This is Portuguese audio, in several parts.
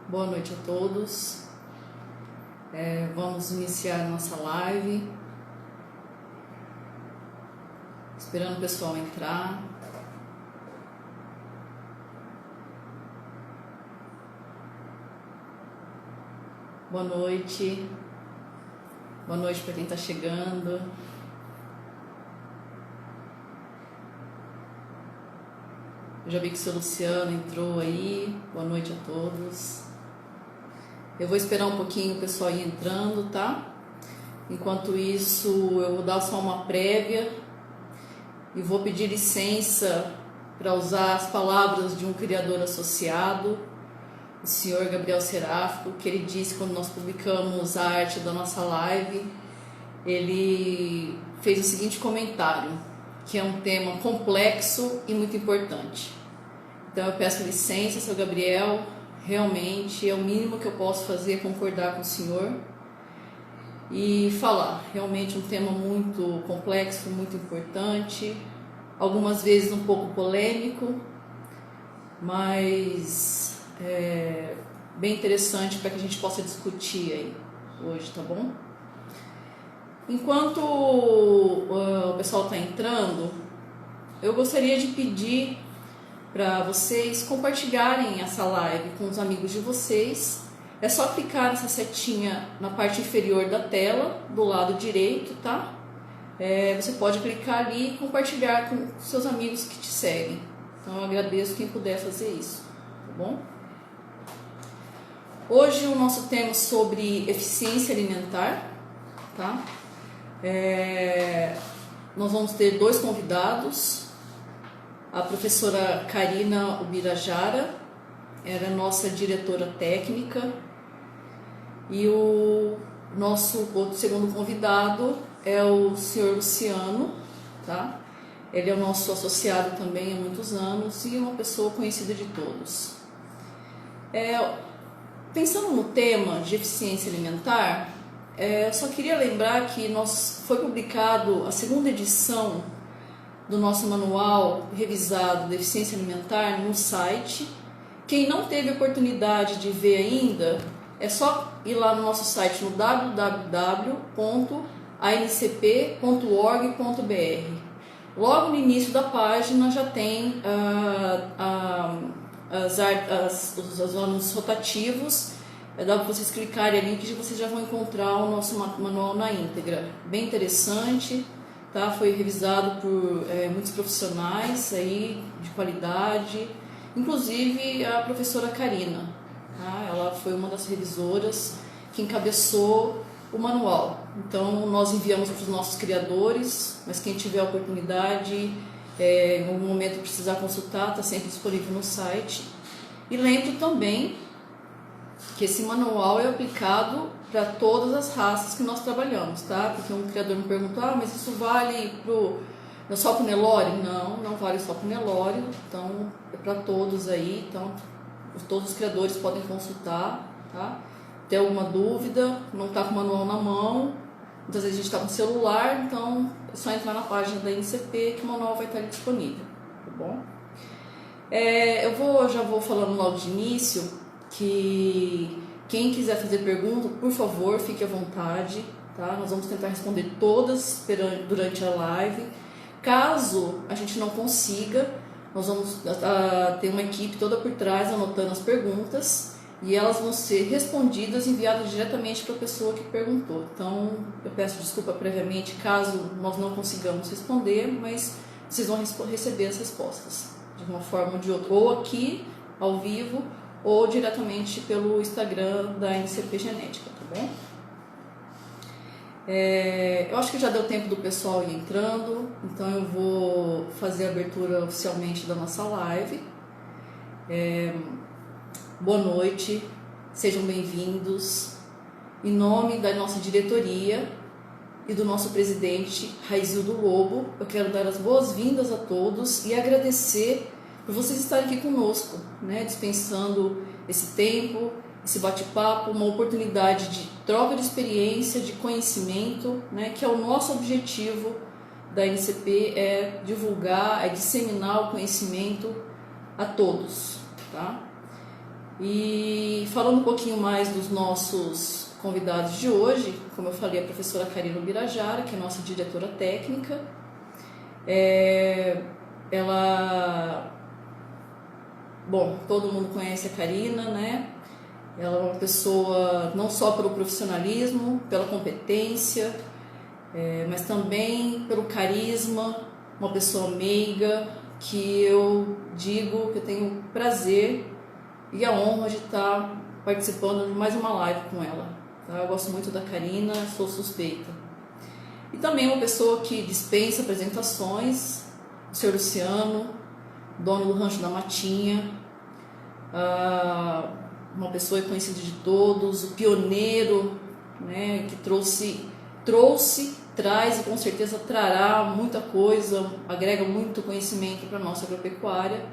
Boa noite a todos. Vamos iniciar nossa live. Esperando o pessoal entrar. Boa noite. Boa noite para quem está chegando. Eu já vi que o seu Luciano entrou aí. Boa noite a todos. Eu vou esperar um pouquinho o pessoal ir entrando, tá? Enquanto isso, eu vou dar só uma prévia e vou pedir licença para usar as palavras de um criador associado, o senhor Gabriel Seráfico, que ele disse quando nós publicamos a arte da nossa live, ele fez o seguinte comentário, que é um tema complexo e muito importante. Então eu peço licença, seu Gabriel, realmente é o mínimo que eu posso fazer, concordar com o senhor e falar. Realmente um tema muito complexo, muito importante, algumas vezes um pouco polêmico, mas bem interessante para que a gente possa discutir aí hoje, tá bom? Enquanto o pessoal está entrando, eu gostaria de pedir para vocês compartilharem essa live com os amigos de vocês. É só clicar nessa setinha na parte inferior da tela, do lado direito, tá? Você pode clicar ali e compartilhar com seus amigos que te seguem. Então eu agradeço quem puder fazer isso, tá bom? Hoje o nosso tema é sobre eficiência alimentar, tá? Nós vamos ter dois convidados. A professora Karina Ubirajara, ela é nossa diretora técnica, e o nosso outro segundo convidado é o senhor Luciano, tá? Ele é o nosso associado também há muitos anos e uma pessoa conhecida de todos. Pensando no tema de eficiência alimentar, eu só queria lembrar que foi publicado a segunda edição do nosso manual revisado de eficiência alimentar no site. Quem não teve oportunidade de ver ainda, é só ir lá no nosso site no www.ancp.org.br. Logo no início da página já tem os anos rotativos. Dá para vocês clicarem ali que vocês já vão encontrar o nosso manual na íntegra. Bem interessante. Tá? Foi revisado por muitos profissionais aí, de qualidade, inclusive a professora Karina. Tá? Ela foi uma das revisoras que encabeçou o manual. Então nós enviamos para os nossos criadores, mas quem tiver a oportunidade, em algum momento precisar consultar, está sempre disponível no site. E lembro também que esse manual é aplicado para todas as raças que nós trabalhamos, tá? Porque um criador me perguntou, mas isso vale só para o Nelore? Não vale só para o Nelore, então é para todos aí, então todos os criadores podem consultar, tá? Tem alguma dúvida, não está com o manual na mão, muitas vezes a gente está com o celular, então é só entrar na página da NCP que o manual vai estar ali disponível, tá bom? Já vou falando logo de início que quem quiser fazer pergunta, por favor, fique à vontade, tá? Nós vamos tentar responder todas durante a live. Caso a gente não consiga, nós vamos ter uma equipe toda por trás anotando as perguntas e elas vão ser respondidas, enviadas diretamente para a pessoa que perguntou. Então, eu peço desculpa previamente caso nós não consigamos responder, mas vocês vão receber as respostas de uma forma ou de outra, ou aqui, ao vivo, ou diretamente pelo Instagram da NCP Genética, tá bom? Eu acho que já deu tempo do pessoal ir entrando, então eu vou fazer a abertura oficialmente da nossa live. Boa noite, sejam bem-vindos. Em nome da nossa diretoria e do nosso presidente Raizildo Lobo, eu quero dar as boas-vindas a todos e agradecer por vocês estarem aqui conosco, né, dispensando esse tempo, esse bate-papo, uma oportunidade de troca de experiência, de conhecimento, né, que é o nosso objetivo da NCP, é divulgar, é disseminar o conhecimento a todos, tá? E falando um pouquinho mais dos nossos convidados de hoje, como eu falei, a professora Karina Birajara, que é nossa diretora técnica. Ela, bom, todo mundo conhece a Karina, né? Ela é uma pessoa não só pelo profissionalismo, pela competência, mas também pelo carisma, uma pessoa meiga, que eu digo que eu tenho o prazer e a honra de estar participando de mais uma live com ela. Tá? Eu gosto muito da Karina, sou suspeita. E também uma pessoa que dispensa apresentações, o senhor Luciano, dono do Rancho da Matinha, uma pessoa conhecida de todos, o pioneiro, né, que trouxe, traz e com certeza trará muita coisa, agrega muito conhecimento para a nossa agropecuária.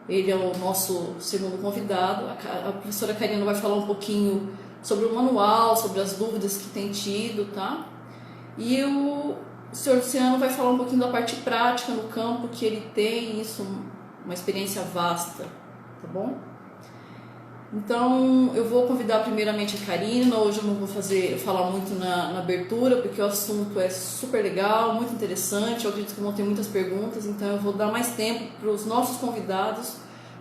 Ele é o nosso segundo convidado. A professora Karina vai falar um pouquinho sobre o manual, sobre as dúvidas que tem tido, tá? E o senhor Luciano vai falar um pouquinho da parte prática no campo, que ele tem isso, uma experiência vasta, tá bom? Então, eu vou convidar primeiramente a Karina. Hoje eu não vou falar muito na abertura, porque o assunto é super legal, muito interessante. Eu acredito que vão ter muitas perguntas, então eu vou dar mais tempo para os nossos convidados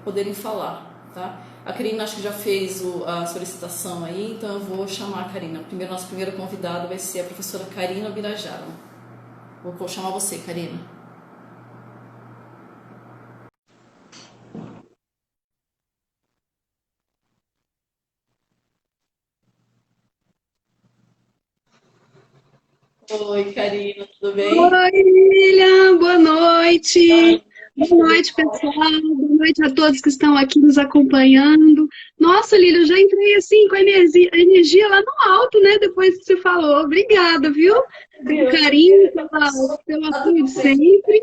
poderem falar, tá? A Karina acho que já fez a solicitação aí, então eu vou chamar a Karina. Nosso primeiro convidado vai ser a professora Karina Birajara. Vou chamar você, Karina. Oi, Karina, tudo bem? Oi, Lilian, boa noite. Boa noite, pessoal. Boa noite a todos que estão aqui nos acompanhando. Nossa, Lilian, eu já entrei assim com a energia lá no alto, né? Depois que você falou. Obrigada, viu? Pelo carinho, pelo apoio de sempre.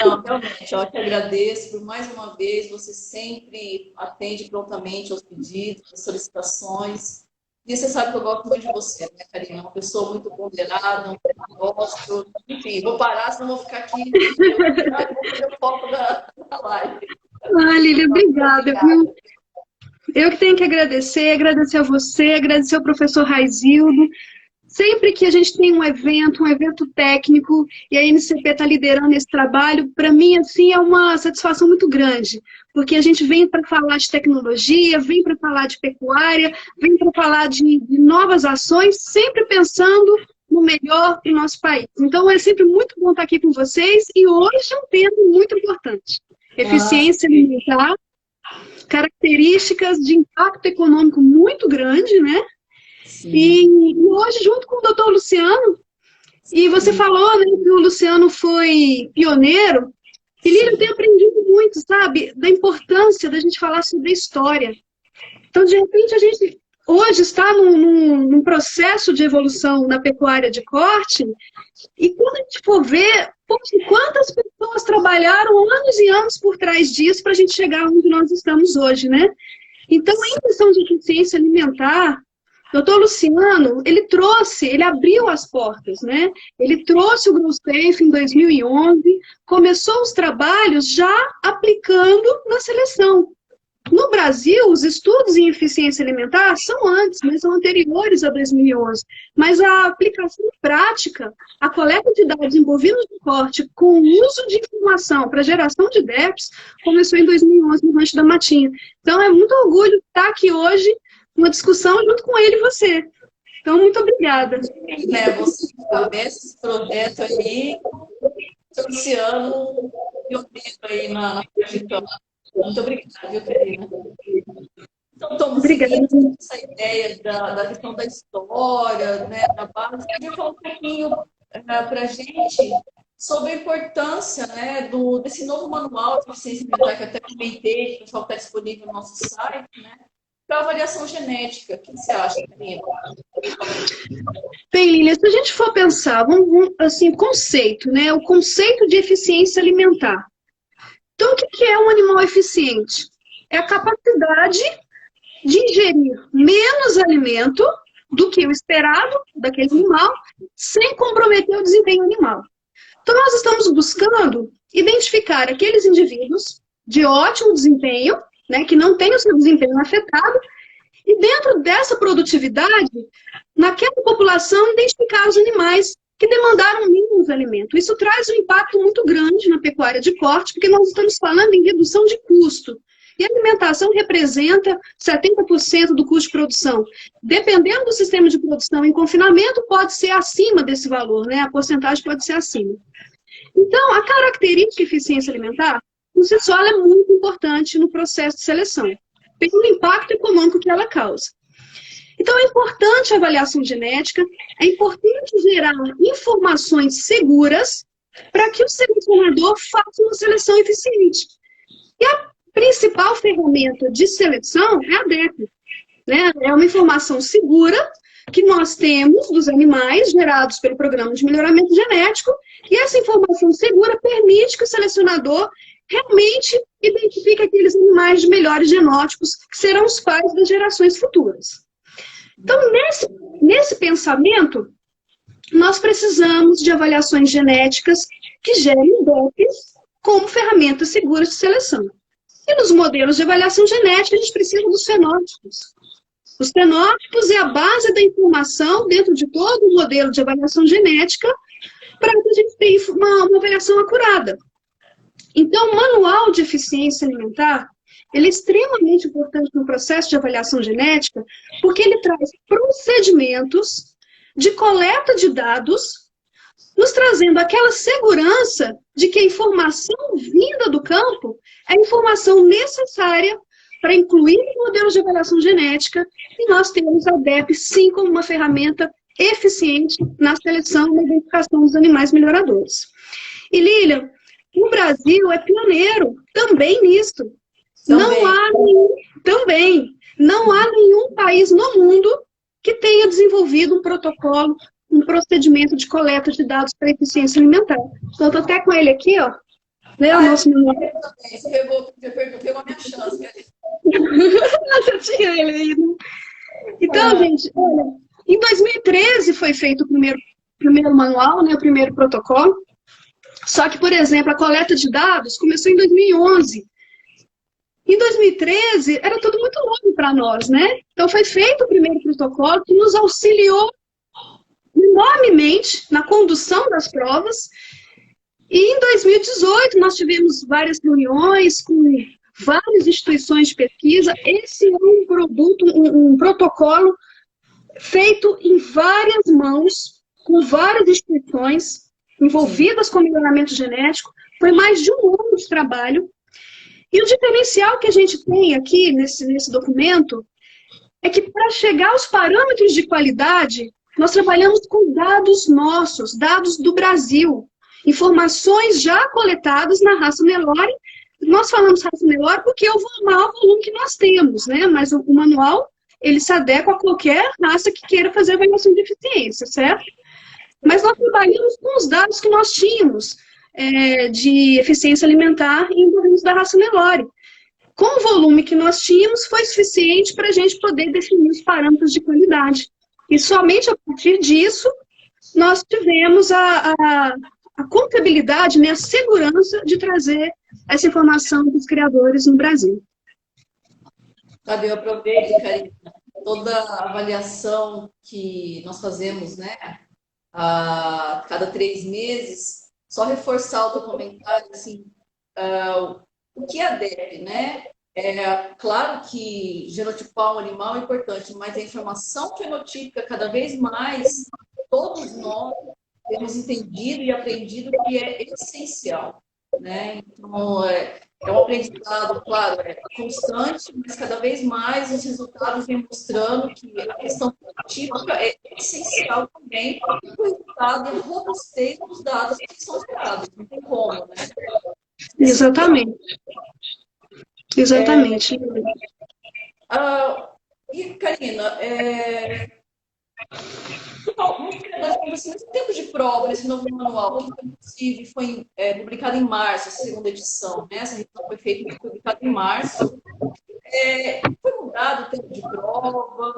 Não, realmente, eu te agradeço por mais uma vez. Você sempre atende prontamente aos pedidos, às solicitações. E você sabe que eu gosto muito de você, né, Karina? Uma pessoa muito ponderada, um negócio. Enfim, vou parar, senão vou ficar aqui. Eu vou fazer o foco da live. Ah, Lilian, obrigada, viu? Eu que tenho que agradecer a você, agradecer ao professor Raizildo. Sempre que a gente tem um evento técnico, e a NCP está liderando esse trabalho, para mim, assim, é uma satisfação muito grande, porque a gente vem para falar de tecnologia, vem para falar de pecuária, vem para falar de novas ações, sempre pensando no melhor do nosso país. Então, é sempre muito bom estar aqui com vocês, e hoje é um tema muito importante. Eficiência alimentar, características de impacto econômico muito grande, né? E hoje, junto com o doutor Luciano, e você falou, né, que o Luciano foi pioneiro, e Lília, eu tenho aprendido muito, sabe, da importância da gente falar sobre a história. Então, de repente, a gente hoje está num processo de evolução na pecuária de corte, e quando a gente for ver, poxa, quantas pessoas trabalharam anos e anos por trás disso para a gente chegar onde nós estamos hoje, né? Então, em questão de eficiência alimentar, doutor Luciano, ele abriu as portas, né? Ele trouxe o GrowSafe em 2011, começou os trabalhos já aplicando na seleção. No Brasil, os estudos em eficiência alimentar são antes, mas são anteriores a 2011. Mas a aplicação prática, a coleta de dados em bovinos de corte com o uso de informação para geração de DEPs, começou em 2011 no Rancho da Matinha. Então, é muito orgulho estar aqui hoje, uma discussão junto com ele e você. Então, muito obrigada. Né, você cabeça esse projeto aí, Luciano, pioneiro aí na trajetória. Muito obrigada, viu, Karina? Então, estamos seguindo essa ideia da questão da história, né, da base. Eu queria falar um pouquinho para a gente sobre a importância, né, desse novo manual de eficiência alimentar, que eu até comentei, que o pessoal está disponível no nosso site, né, para avaliação genética. O que você acha, Karina? Bem, Lília, se a gente for pensar, assim, conceito, né, o conceito de eficiência alimentar. Então, o que é um animal eficiente? É a capacidade de ingerir menos alimento do que o esperado daquele animal, sem comprometer o desempenho animal. Então, nós estamos buscando identificar aqueles indivíduos de ótimo desempenho, né, que não tem o seu desempenho afetado, e dentro dessa produtividade, naquela população, identificar os animais que demandaram menos alimento. Isso traz um impacto muito grande na pecuária de corte, porque nós estamos falando em redução de custo. E a alimentação representa 70% do custo de produção. Dependendo do sistema de produção em confinamento, pode ser acima desse valor, né? A porcentagem pode ser acima. Então, a característica de eficiência alimentar, por si só, ela é muito importante no processo de seleção, pelo impacto econômico que ela causa. Então, é importante a avaliação genética, é importante gerar informações seguras para que o selecionador faça uma seleção eficiente. E a principal ferramenta de seleção é a DEP, né? É uma informação segura que nós temos dos animais gerados pelo Programa de Melhoramento Genético, e essa informação segura permite que o selecionador realmente identifique aqueles animais de melhores genótipos, que serão os pais das gerações futuras. Então, nesse pensamento, nós precisamos de avaliações genéticas que gerem DEPs como ferramentas seguras de seleção. E nos modelos de avaliação genética, a gente precisa dos fenótipos. Os fenótipos é a base da informação dentro de todo o modelo de avaliação genética para que a gente tenha uma avaliação acurada. Então, o manual de eficiência alimentar, ele é extremamente importante no processo de avaliação genética, porque ele traz procedimentos de coleta de dados, nos trazendo aquela segurança de que a informação vinda do campo é a informação necessária para incluir no modelo de avaliação genética, e nós temos a DEP, sim, como uma ferramenta eficiente na seleção e na identificação dos animais melhoradores. E, Lilian, o Brasil é pioneiro também nisso. Não há nenhum país no mundo que tenha desenvolvido um protocolo, um procedimento de coleta de dados para eficiência alimentar. Então, eu estou até com ele aqui, ó. Né, o nosso manual. Você pegou a minha chance. Eu tinha ele aí, né? Então, gente, olha, em 2013 foi feito o primeiro manual, né, o primeiro protocolo. Só que, por exemplo, a coleta de dados começou em 2011. Em 2013, era tudo muito novo para nós, né? Então, foi feito o primeiro protocolo que nos auxiliou enormemente na condução das provas. E em 2018, nós tivemos várias reuniões com várias instituições de pesquisa. Esse é um produto, um protocolo feito em várias mãos, com várias instituições envolvidas com melhoramento genético. Foi mais de um ano de trabalho. E o diferencial que a gente tem aqui nesse documento é que, para chegar aos parâmetros de qualidade, nós trabalhamos com dados nossos, dados do Brasil, informações já coletadas na raça Nelore. Nós falamos raça Nelore porque é o maior volume que nós temos, né? Mas o manual, ele se adequa a qualquer raça que queira fazer avaliação de eficiência, certo? Mas nós trabalhamos com os dados que nós tínhamos de eficiência alimentar em bovinos da raça Nelore. Com o volume que nós tínhamos, foi suficiente para a gente poder definir os parâmetros de qualidade. E somente a partir disso, nós tivemos a confiabilidade, né, a segurança de trazer essa informação dos criadores no Brasil. Sabe, eu aproveito, Karina, toda a avaliação que nós fazemos, né, a cada 3 meses, só reforçar o teu comentário, assim, o que é a DEP, né? Claro que genotipar um animal é importante, mas a informação fenotípica, cada vez mais, todos nós temos entendido e aprendido que é essencial, né? Então, é um aprendizado, claro, constante, mas cada vez mais os resultados vêm mostrando que a questão fenotípica é essencial também para o resultado e robustez dos dados que são gerados. Não tem como, né? Exatamente. Exatamente. E, Karina, nesse tempo de prova, nesse novo manual, que inclusive foi publicado em março, a segunda edição, né? Essa revisão foi publicada em março. Foi mudado o tempo de prova,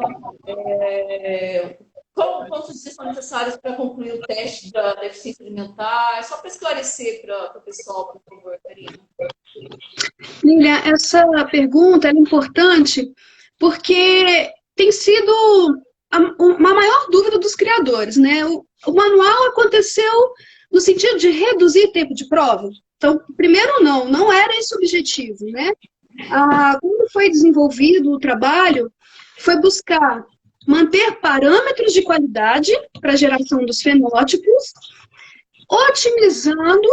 Quantos dias são necessários para concluir o teste da deficiência alimentar? É só para esclarecer para o pessoal, por favor, Karina. Lília, essa pergunta é importante porque tem sido uma maior dúvida dos criadores, né? O manual aconteceu no sentido de reduzir tempo de prova. Então, primeiro não era esse o objetivo, né? Quando foi desenvolvido o trabalho, foi buscar manter parâmetros de qualidade para a geração dos fenótipos, otimizando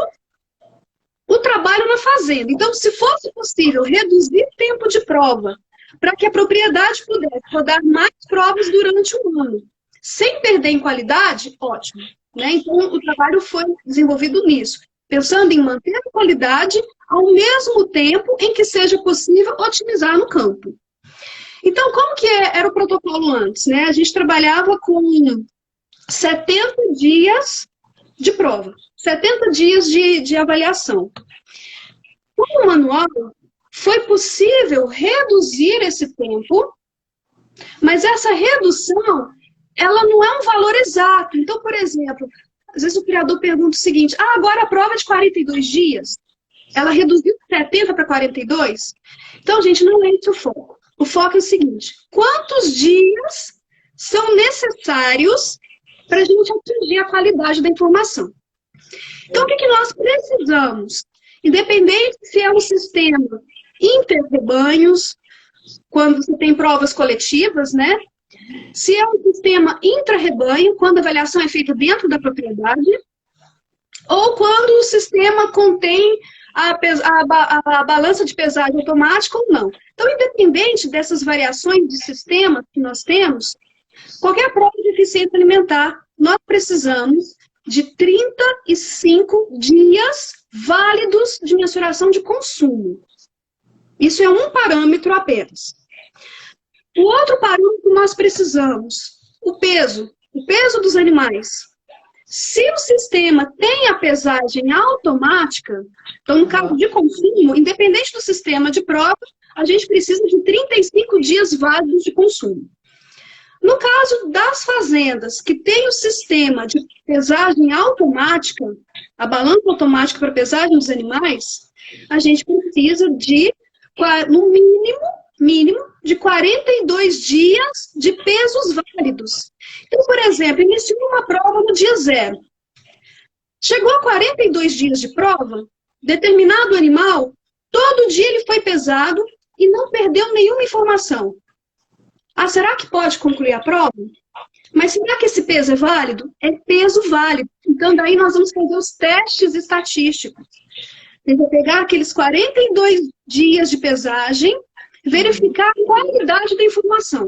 o trabalho na fazenda. Então, se fosse possível reduzir tempo de prova para que a propriedade pudesse rodar mais provas durante um ano, sem perder em qualidade, ótimo. Né? Então, o trabalho foi desenvolvido nisso, pensando em manter a qualidade ao mesmo tempo em que seja possível otimizar no campo. Então, como que era o protocolo antes? Né? A gente trabalhava com 70 dias de prova, 70 dias de avaliação. Com o manual, foi possível reduzir esse tempo, mas essa redução, ela não é um valor exato. Então, por exemplo, às vezes o criador pergunta o seguinte, agora a prova é de 42 dias, ela reduziu de 70 para 42? Então, gente, não é esse o foco. O foco é o seguinte, quantos dias são necessários para a gente atingir a qualidade da informação? Então, o que nós precisamos? Independente se é um sistema inter-rebanhos, quando você tem provas coletivas, né? Se é um sistema intra-rebanho, quando a avaliação é feita dentro da propriedade, ou quando o sistema contém a balança de pesagem automática ou não. Então, independente dessas variações de sistema que nós temos, qualquer prova de eficiência alimentar, nós precisamos de 35 dias válidos de mensuração de consumo. Isso é um parâmetro apenas. O outro parâmetro nós precisamos, o peso dos animais. Se o sistema tem a pesagem automática, então no caso de consumo, independente do sistema de prova, a gente precisa de 35 dias válidos de consumo. No caso das fazendas que tem o sistema de pesagem automática, a balança automática para pesagem dos animais, a gente precisa de, no mínimo, de 42 dias de pesos válidos. Então, por exemplo, iniciou uma prova no dia 0. Chegou a 42 dias de prova, determinado animal, todo dia ele foi pesado e não perdeu nenhuma informação. Será que pode concluir a prova? Mas será que esse peso é válido? É peso válido. Então, daí nós vamos fazer os testes estatísticos. Eu vou pegar aqueles 42 dias de pesagem, verificar a qualidade da informação.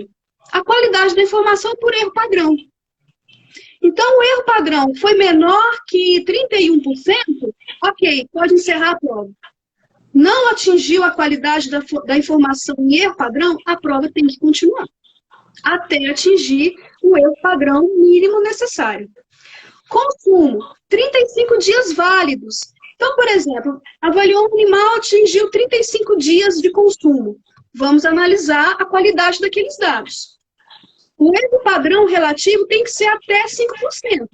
A qualidade da informação por erro padrão. Então, o erro padrão foi menor que 31%, ok, pode encerrar a prova. Não atingiu a qualidade da informação em erro padrão, a prova tem que continuar até atingir o erro padrão mínimo necessário. Consumo, 35 dias válidos. Então, por exemplo, avaliou um animal, atingiu 35 dias de consumo. Vamos analisar a qualidade daqueles dados. O erro padrão relativo tem que ser até 5%.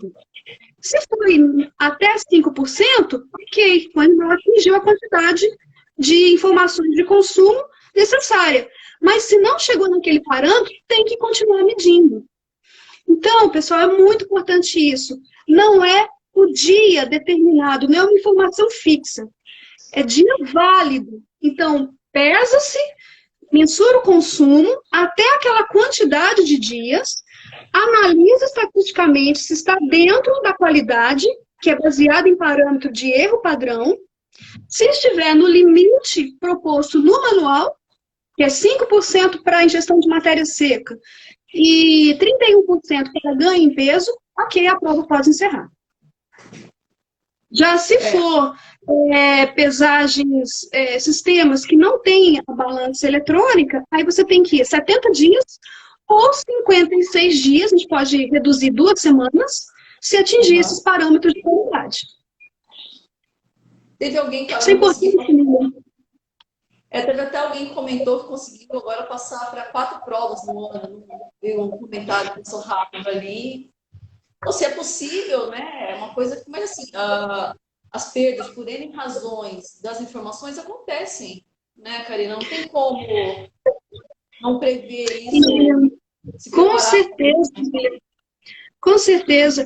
Se foi até 5%, ok, o animal atingiu a quantidade de informações de consumo necessária. Mas se não chegou naquele parâmetro, tem que continuar medindo. Então, pessoal, é muito importante isso. Não é o dia determinado, não é uma informação fixa. É dia válido. Então, pesa-se, mensura o consumo até aquela quantidade de dias, analisa estatisticamente se está dentro da qualidade, que é baseada em parâmetro de erro padrão. Se estiver no limite proposto no manual, que é 5% para ingestão de matéria seca e 31% para ganho em peso, ok, a prova pode encerrar. Já se for pesagens, sistemas que não têm a balança eletrônica, aí você tem que ir 70 dias ou 56 dias, a gente pode reduzir 2 semanas, se atingir esses parâmetros de qualidade. Teve alguém que isso é importante. Teve até alguém que comentou que conseguiu agora passar para 4 provas no ano. Deu um comentário que passou rápido ali. Ou se é possível, né? É uma coisa que, mas assim, as perdas por N razões das informações acontecem, né, Karina? Não tem como não prever isso, se Com preparar. certeza, com certeza.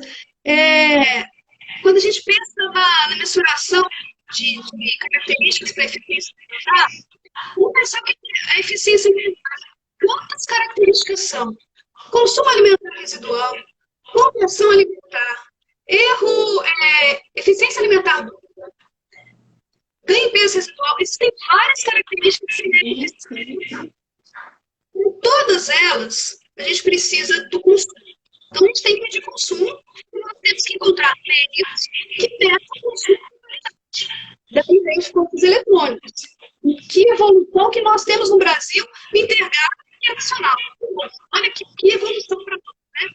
Quando a gente pensa na mensuração de características para a eficiência alimentar, vamos pensar que a eficiência alimentar, quantas características são? Consumo alimentar residual, conversão alimentar, erro, eficiência alimentar, ganho de peso residual, existem várias características que devem ser. Com todas elas, a gente precisa do consumo. Então, a gente tem que medir consumo e nós temos que encontrar meios que peçam consumo de qualidade, dependente de pontos eletrônicos. E que evolução que nós temos no Brasil intergado e nacional. Olha que evolução para nós, né?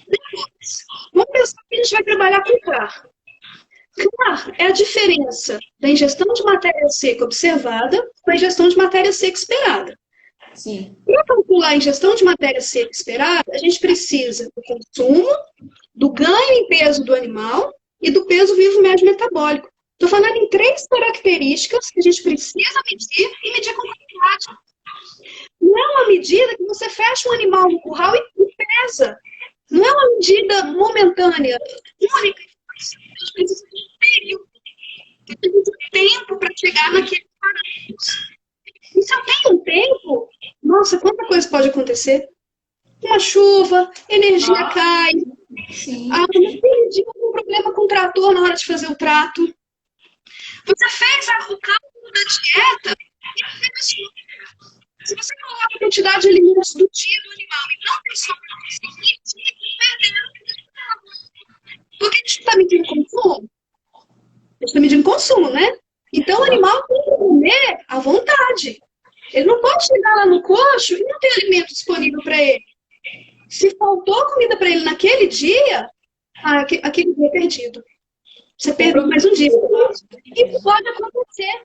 Depois, vamos pensar que a gente vai trabalhar com CAR. CAR é a diferença da ingestão de matéria seca observada com a ingestão de matéria seca esperada. Sim. Para calcular a ingestão de matéria seca esperada, a gente precisa do consumo, do ganho em peso do animal e do peso vivo médio metabólico. Estou falando em 3 características que a gente precisa medir e medir com qualidade. Não é uma medida que você fecha um animal no curral e pesa. Não é uma medida momentânea, única. A gente precisa de um período, de tempo para chegar naqueles parâmetros. E se eu tenho um tempo, nossa, quanta coisa pode acontecer? Uma chuva, energia cai, naquele dia algum problema com o trator na hora de fazer o trato. Você fez o cálculo da dieta e se você coloca a quantidade de alimentos do dia do animal e não tem só para você, por que a gente está medindo consumo? A gente está medindo consumo, né? Então o animal tem que comer à vontade. Ele não pode chegar lá no coxo e não ter alimento disponível para ele. Se faltou comida para ele naquele dia, aquele dia é perdido. Você perdeu mais um dia. Isso pode acontecer.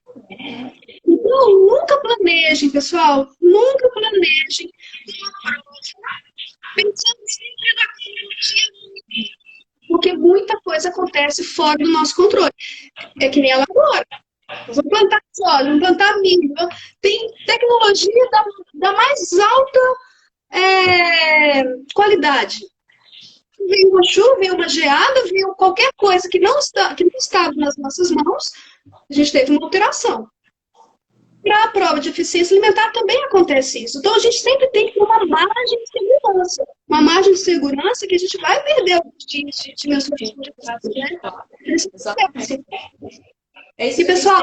Então, nunca planejem, pessoal. Nunca planejem uma prova pensando sempre naquele dia. Porque muita coisa acontece fora do nosso controle. É que nem ela agora. Nós vamos plantar soja, vamos plantar milho. Tem tecnologia da mais alta qualidade. Veio uma chuva, veio uma geada, veio qualquer coisa que não estava nas nossas mãos, a gente teve uma alteração. Para a prova de eficiência alimentar também acontece isso. Então a gente sempre tem que ter uma margem de segurança. Uma margem de segurança que a gente vai perder alguns dias de mensuração de prazo, né? Exatamente. E, pessoal,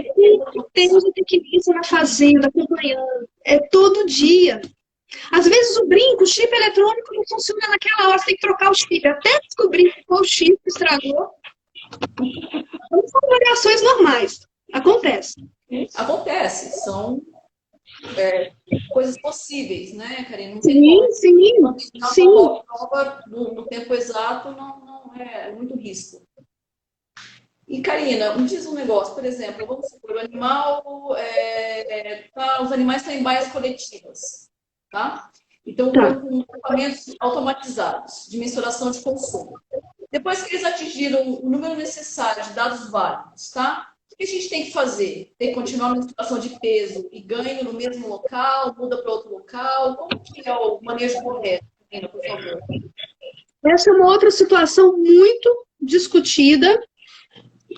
temos o tecnista na fazenda acompanhando. É todo dia. Às vezes o brinco, o chip eletrônico não funciona naquela hora, você tem que trocar o chip. Até descobrir qual chip estragou. Então, são variações normais. Acontece. Acontece. São coisas possíveis, né, Karina? Não tem como. Sim. Prova no tempo exato não é muito risco. E, Karina, me diz um negócio, por exemplo, vamos supor, o animal, os animais estão em baias coletivas, tá? Então, com equipamentos automatizados de mensuração de consumo. Depois que eles atingiram o número necessário de dados válidos, tá? O que a gente tem que fazer? Tem que continuar a mensuração de peso e ganho no mesmo local, muda para outro local? Como que é o manejo correto, Karina, por favor? Essa é uma outra situação muito discutida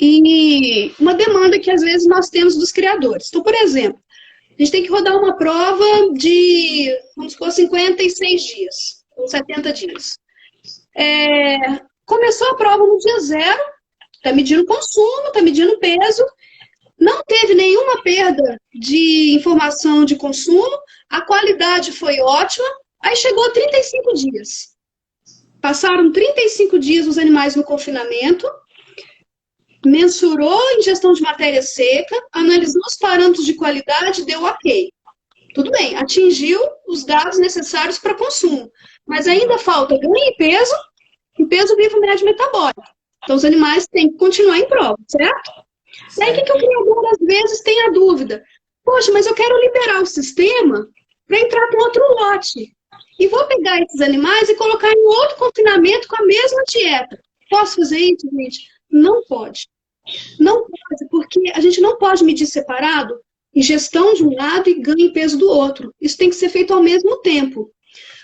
e uma demanda que às vezes nós temos dos criadores. Então, por exemplo, a gente tem que rodar uma prova de, vamos supor, 56 dias, ou 70 dias. Começou a prova no dia 0, está medindo consumo, está medindo peso, não teve nenhuma perda de informação de consumo, a qualidade foi ótima, aí chegou 35 dias. Passaram 35 dias os animais no confinamento, mensurou a ingestão de matéria seca, analisou os parâmetros de qualidade, deu ok. Tudo bem, atingiu os dados necessários para consumo, mas ainda falta ganho em peso e peso vivo médio metabólico. Então, os animais têm que continuar em prova, certo? Daí, o que o criador, às vezes, tem a dúvida? Poxa, mas eu quero liberar o sistema para entrar com outro lote. E vou pegar esses animais e colocar em outro confinamento com a mesma dieta. Posso fazer isso, gente? Não pode. Não pode, porque a gente não pode medir separado ingestão de um lado e ganho em peso do outro. Isso tem que ser feito ao mesmo tempo.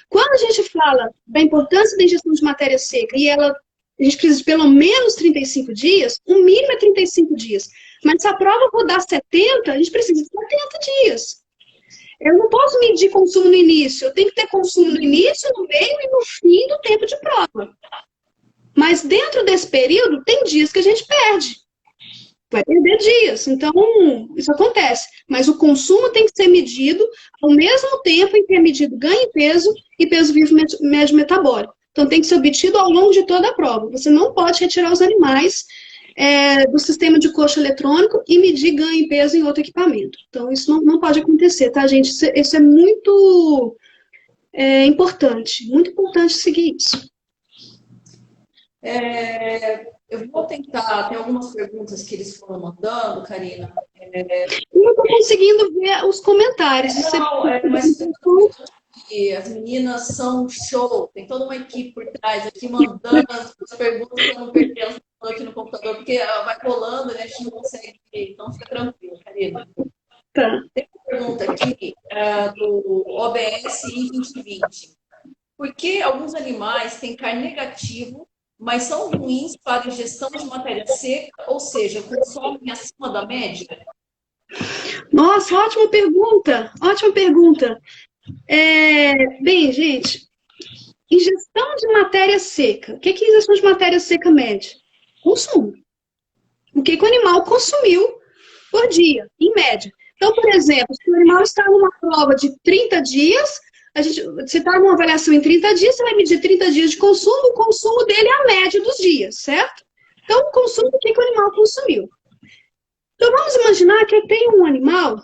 Quando a gente fala da importância da ingestão de matéria seca e a gente precisa de pelo menos 35 dias, o mínimo é 35 dias. Mas se a prova rodar 70, a gente precisa de 70 dias. Eu não posso medir consumo no início, eu tenho que ter consumo no início, no meio e no fim do tempo de prova. Mas dentro desse período, tem dias que a gente perde. Vai perder dias, então isso acontece. Mas o consumo tem que ser medido ao mesmo tempo em que é medido ganho em peso e peso vivo médio metabólico. Então tem que ser obtido ao longo de toda a prova. Você não pode retirar os animais do sistema de coxa eletrônico e medir ganho em peso em outro equipamento. Então isso não pode acontecer, tá, gente? Isso é muito muito importante seguir isso. Eu vou tentar, tem algumas perguntas que eles foram mandando, Karina. Eu não estou conseguindo ver os comentários. Não, mas as meninas são show, tem toda uma equipe por trás aqui mandando as perguntas que eu não perdi aqui no computador, porque vai rolando, né, a gente não consegue ver, então fica tranquilo, Karina. Tá. Tem uma pergunta aqui do OBS em 2020. Por que alguns animais têm carne negativo, mas são ruins para a ingestão de matéria seca, ou seja, consomem acima da média? Nossa, ótima pergunta, ótima pergunta. Bem, gente, ingestão de matéria seca. O que é ingestão de matéria seca média? Consumo. O que o animal consumiu por dia, em média. Então, por exemplo, se o animal está numa prova de 30 dias, você está numa avaliação em 30 dias, você vai medir 30 dias de consumo, o consumo dele é a média dos dias, certo? Então, o consumo do que o animal consumiu. Então, vamos imaginar que eu tenho um animal,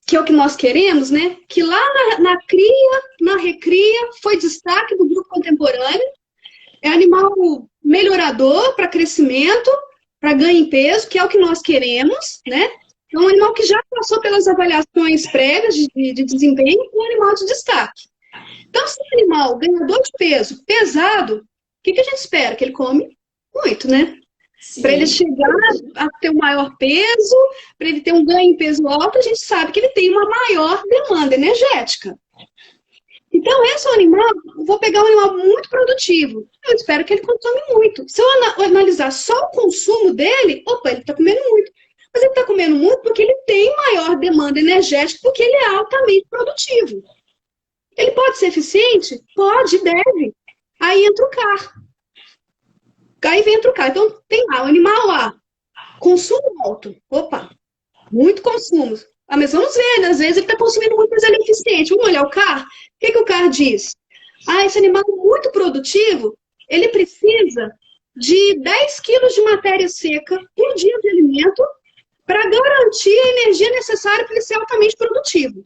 que é o que nós queremos, né? Que lá na cria, na recria, foi destaque do grupo contemporâneo, é animal melhorador para crescimento, para ganho em peso, que é o que nós queremos, né? É um animal que já passou pelas avaliações prévias de desempenho, um animal de destaque. Então, se o animal ganhador de peso, pesado, o que a gente espera? Que ele come muito, né? Para ele chegar a ter um maior peso, para ele ter um ganho em peso alto, a gente sabe que ele tem uma maior demanda energética. Então, esse é um animal, vou pegar um animal muito produtivo. Eu espero que ele consome muito. Se eu analisar só o consumo dele, opa, ele está comendo muito. Mas ele está comendo muito porque ele tem maior demanda energética, porque ele é altamente produtivo. Ele pode ser eficiente? Pode, deve. Aí entra o CAR. Aí vem o CAR. Então, tem lá o animal lá. Consumo alto. Opa, muito consumo. Mas vamos ver, né? Às vezes ele está consumindo muito, mas ele é eficiente. Vamos olhar o CAR? O que o CAR diz? Esse animal é muito produtivo, ele precisa de 10 quilos de matéria seca por dia de alimento para garantir a energia necessária para ele ser altamente produtivo.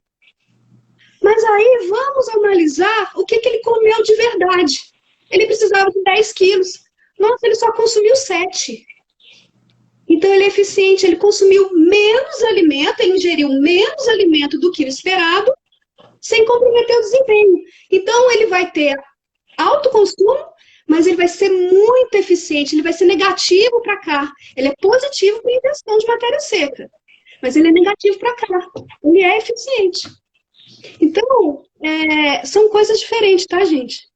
Mas aí vamos analisar o que ele comeu de verdade. Ele precisava de 10 quilos. Nossa, ele só consumiu 7. Então, ele é eficiente, ele consumiu menos alimento, ele ingeriu menos alimento do que o esperado, sem comprometer o desempenho. Então, ele vai ter alto consumo, mas ele vai ser muito eficiente, ele vai ser negativo para cá. Ele é positivo para a ingestão de matéria seca, mas ele é negativo para cá. Ele é eficiente. Então, são coisas diferentes, tá, gente?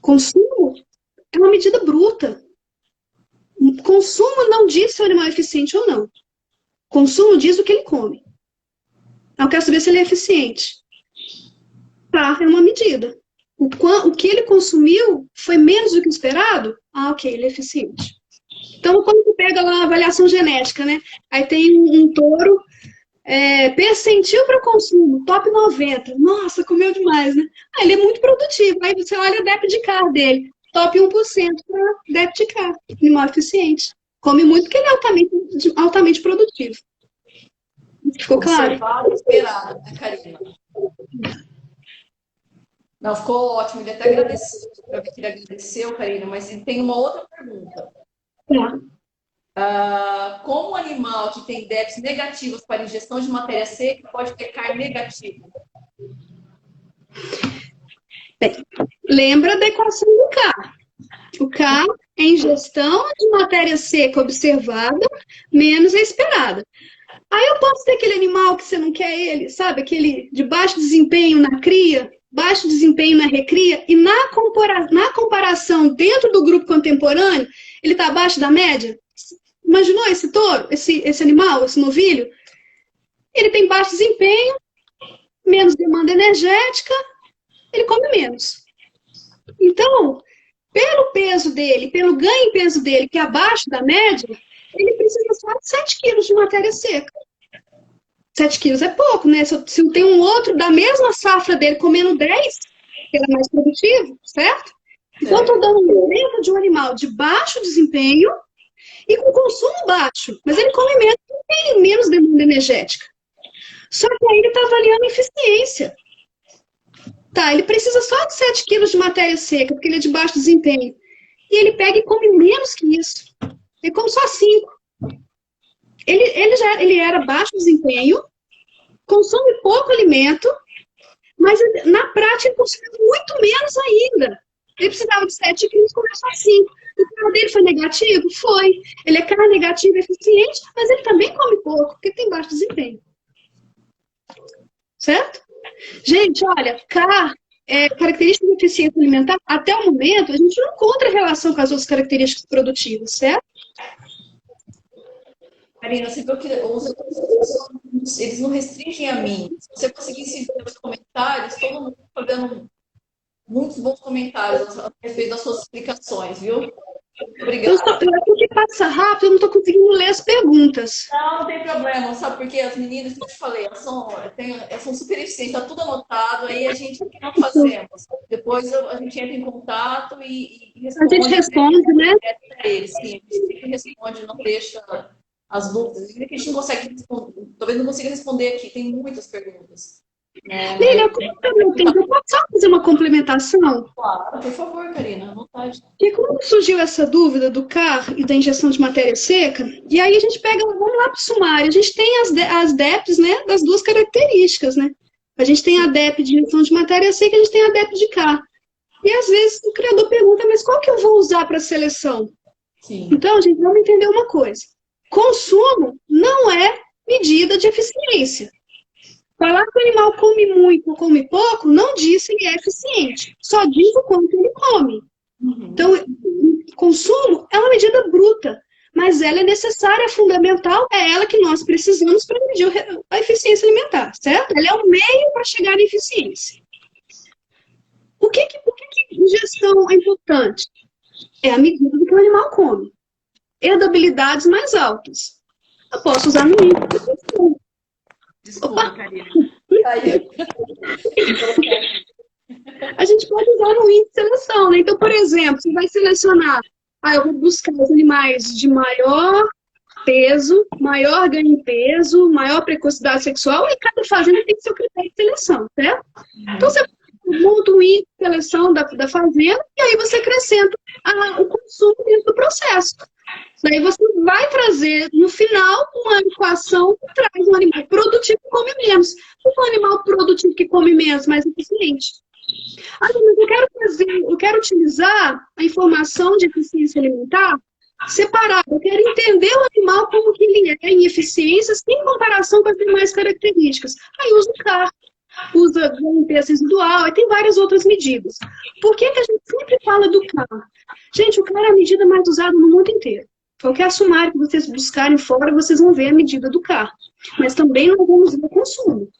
Consumo é uma medida bruta. Consumo não diz se o animal é eficiente ou não. Consumo diz o que ele come. Eu quero saber se ele é eficiente. Tá, é uma medida. O que ele consumiu foi menos do que esperado? Ok, ele é eficiente. Então, quando tu pega lá a avaliação genética, né? Aí tem um touro percentil para consumo, top 90. Nossa, comeu demais, né? Ele é muito produtivo. Aí você olha o débito de carro dele. Top 1% para débito de carro. Animal eficiente. Come muito porque ele é altamente produtivo. Ficou claro? Observado e esperado, né, Karina? Não, ficou ótimo. Ele até agradeceu. Eu vi que ele agradeceu, Karina, mas tem uma outra pergunta. Como o animal que tem déficits negativos para ingestão de matéria seca pode ter carne negativa? Bem, lembra da equação do K. O K é ingestão de matéria seca observada menos a esperada. Aí eu posso ter aquele animal que você não quer ele, sabe? Aquele de baixo desempenho na cria, baixo desempenho na recria, e na comparação dentro do grupo contemporâneo, ele está abaixo da média? Imaginou esse touro, esse animal, esse novilho? Ele tem baixo desempenho, menos demanda energética, ele come menos. Então, pelo peso dele, pelo ganho em peso dele, que é abaixo da média, ele precisa só de 7 quilos de matéria seca. 7 quilos é pouco, né? Se tem um outro da mesma safra dele comendo 10, ele é mais produtivo, certo? Então, eu estou dando um exemplo de um animal de baixo desempenho e com consumo baixo, mas ele come menos, tem menos demanda energética. Só que aí ele está avaliando a eficiência. Tá, ele precisa só de 7 quilos de matéria seca, porque ele é de baixo desempenho. E ele pega e come menos que isso. Ele come só 5. Ele era baixo desempenho, consome pouco alimento, mas na prática ele consome muito menos ainda. Ele precisava de 7 quilos e comeu só 5. O carro dele foi negativo? Foi. Ele é carne negativa, eficiente, mas ele também come pouco, porque tem baixo desempenho. Certo? Gente, olha, características de eficiência alimentar, até o momento, a gente não encontra relação com as outras características produtivas, certo? Karina, você viu que eles não restringem a mim. Se você conseguisse ver os comentários, todo mundo está dando muitos bons comentários a respeito das suas explicações, viu? Obrigada. Porque passa rápido, eu não estou conseguindo ler as perguntas. Não tem problema, sabe por quê? As meninas, que eu te falei, elas são super eficientes, está tudo anotado, aí a gente, o que nós fazemos? Depois a gente entra em contato e responde. A gente responde, né? Eles, sim, a gente sempre responde, não deixa as dúvidas. Que a gente não consegue responder, talvez não consiga responder aqui, tem muitas perguntas. Lília, eu posso só fazer uma complementação? Claro, por favor, Karina, à vontade. E como surgiu essa dúvida do CAR e da injeção de matéria seca, e aí a gente pega, vamos lá para o sumário, a gente tem as DEPs, né, das duas características, né? A gente tem a DEP de injeção de matéria seca e a gente tem a DEP de CAR. E às vezes o criador pergunta, mas qual que eu vou usar para seleção? Sim. Então, gente, vamos entender uma coisa. Consumo não é medida de eficiência. Falar que o animal come muito ou come pouco não diz se ele é eficiente, só diz o quanto ele come. Então, consumo é uma medida bruta, mas ela é necessária, é fundamental, é ela que nós precisamos para medir a eficiência alimentar, certo? Ela é o meio para chegar à eficiência. Por que ingestão é importante? É a medida do que o animal come. Herdabilidades mais altas. Eu posso usar no índice. Desculpa, Karina. A gente pode usar no índice de seleção, né? Então, por exemplo, você vai selecionar, eu vou buscar os animais de maior peso, maior ganho em peso, maior precocidade sexual, e cada fazenda tem seu critério de seleção, certo? Então, você monta um índice de seleção da fazenda e aí você acrescenta o consumo dentro do processo. Daí você vai trazer, no final, uma equação que traz um animal produtivo que come menos. Um animal produtivo que come menos, mais eficiente. Mas eu quero utilizar a informação de eficiência alimentar separada. Eu quero entender o animal como que ele é em eficiências em comparação com as demais características. Aí usa o CAR, usa limpeza residual, e tem várias outras medidas. Por que a gente sempre fala do CAR? Gente, o CAR é a medida mais usada no mundo inteiro. Qualquer sumário que vocês buscarem fora, vocês vão ver a medida do CAR. Mas também nós vamos ver o consumo.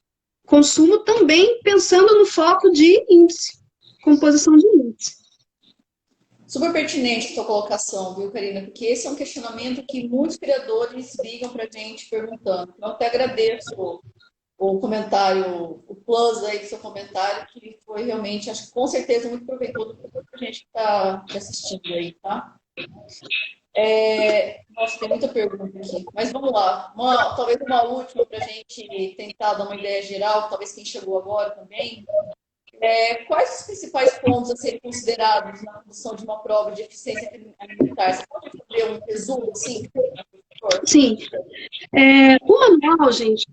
Consumo também pensando no foco de índice, composição de índice. Super pertinente a sua colocação, viu, Karina? Porque esse é um questionamento que muitos criadores ligam para a gente perguntando. Então, eu até agradeço o comentário, o plus aí do seu comentário, que foi realmente, acho que com certeza, muito proveitoso para a gente que está assistindo aí, tá? Nossa, tem muita pergunta aqui, mas vamos lá. Talvez uma última para a gente tentar dar uma ideia geral, talvez quem chegou agora também. Quais os principais pontos a serem considerados na condução de uma prova de eficiência alimentar? Você pode fazer um resumo, assim, por favor? Sim. O manual, gente,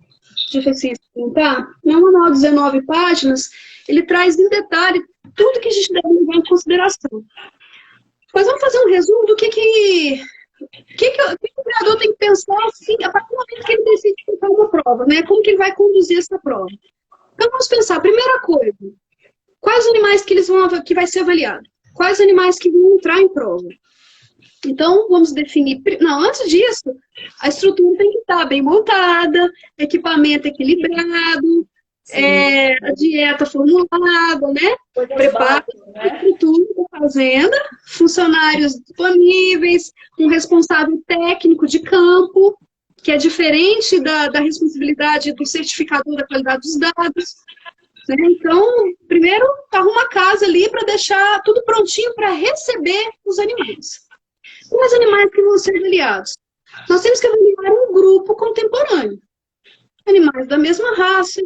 de eficiência alimentar, é um manual de 19 páginas, ele traz em detalhe tudo que a gente deve levar em consideração. Mas vamos fazer um resumo do que o criador tem que pensar assim, a partir do momento que ele decide colocar uma prova, né? Como que ele vai conduzir essa prova. Então vamos pensar, primeira coisa, quais animais que vai ser avaliado? Quais animais que vão entrar em prova? Então, vamos definir... Não, antes disso, a estrutura tem que estar bem montada, equipamento equilibrado, a dieta formulada, né? Preparo, né? estrutura da fazenda, funcionários disponíveis, um responsável técnico de campo, que é diferente da responsabilidade do certificador da qualidade dos dados. Né? Então, primeiro, arruma a casa ali para deixar tudo prontinho para receber os animais. Quais animais que vão ser avaliados? Nós temos que avaliar um grupo contemporâneo. Animais da mesma raça,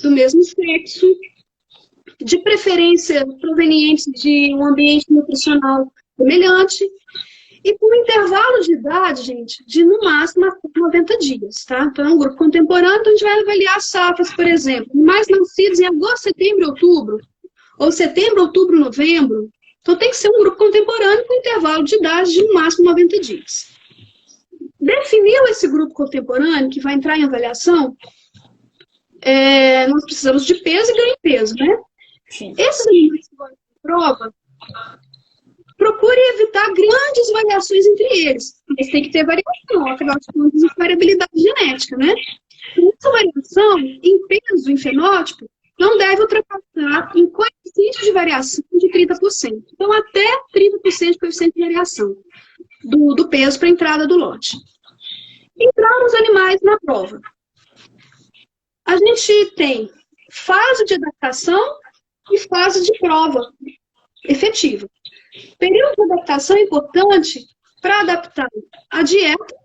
do mesmo sexo, de preferência provenientes de um ambiente nutricional semelhante, e com um intervalo de idade, gente, de no máximo 90 dias, tá? Então, é um grupo contemporâneo, então a gente vai avaliar safras, por exemplo, animais nascidos em agosto, setembro e outubro, ou setembro, outubro, novembro. Então, tem que ser um grupo contemporâneo com intervalo de idade de no máximo 90 dias. Definiu esse grupo contemporâneo que vai entrar em avaliação, nós precisamos de peso e ganho peso, né? Sim. Esses animais que vão para a prova, procure evitar grandes variações entre eles. Mas tem que ter variação, afinal de contas, existe variabilidade genética, né? Essa variação em peso, em fenótipo, não deve ultrapassar em coeficiente de variação de 30%. Então, até 30% de coeficiente de variação do peso para a entrada do lote. Entrar os animais na prova. A gente tem fase de adaptação e fase de prova efetiva. Período de adaptação é importante para adaptar a dieta